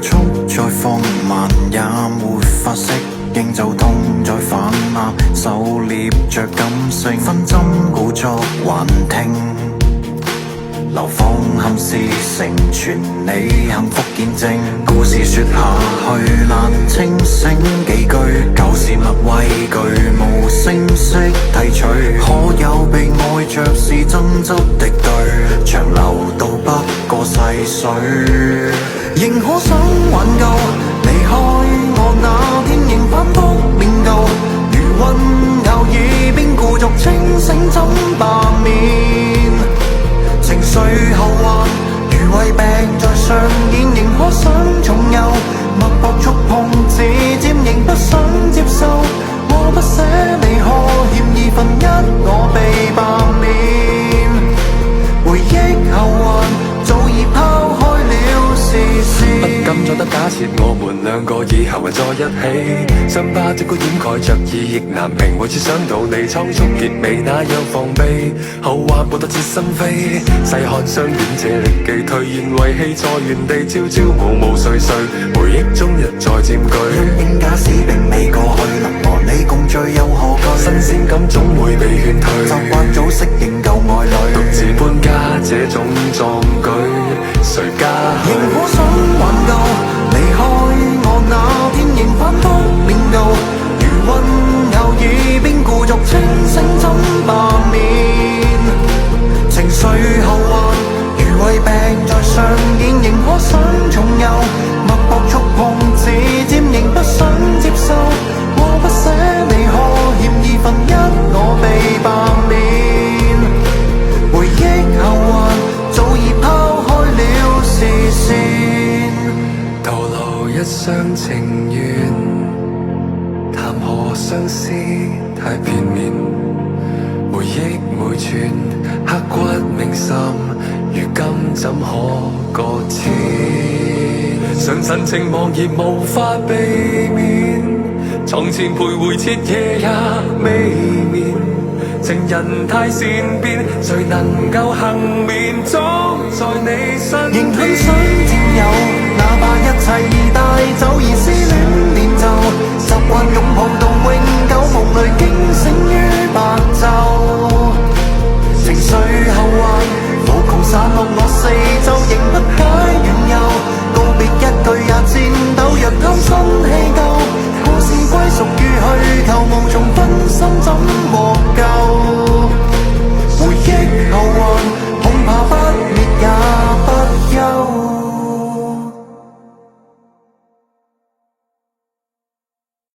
速再放慢，也沒法適應，就痛再反壓，狩獵着感性，分針故作幻聽，流放憾事成全你幸福見證。故事說下去難清醒幾句，舊事物畏懼無聲息提取，可有被愛着是爭執敵對，長流到不過細水，仍可想挽救離開我那天，仍反覆練舊，如混淆耳邊故作清醒怎罷免，情緒後患如胃病在上演，仍可想重遊，脈搏觸碰指尖仍不想接受，我不捨你可欠二分一我被罷免，回憶後患早已拋開了視線，不敢再得假設我們兩個以後還在一起，傷疤即使掩蓋着意亦難平，每次想到你倉促結尾那樣防備，後患報得徹心扉，細看相戀這歷記，頹然遺棄在原地，朝朝暮暮歲歲，回憶中一再佔據，因假使並未過去，能和你共聚又何懼，新鮮感總會被勸退，習慣早適應舊愛侶，獨自搬家這種壯舉誰家去，仍可想挽救離開我那天，仍反覆練舊，如混淆耳邊故作清醒怎罷免，情緒後患如胃病在上演，仍可想重遊，脈搏觸碰指尖仍不想接受，我不捨你可欠二分一我被罷免，回憶後患早已拋開了視線，徒勞一廂情願，談何相思太片面，回憶每寸刻骨銘心，如今怎可擱淺？常神情茫然無法避免，床前徘徊徹夜也未眠，情人太善變，誰能夠幸免？總在你身邊，仍很想佔有，哪怕一切已帶走，而思戀練就，習慣擁抱到永久，夢裏驚醒於白晝，情緒後患無窮散落我四周，仍不解緣由，告別一句也顫抖，若貪新氣舊，故事歸屬於虛構，無從分心怎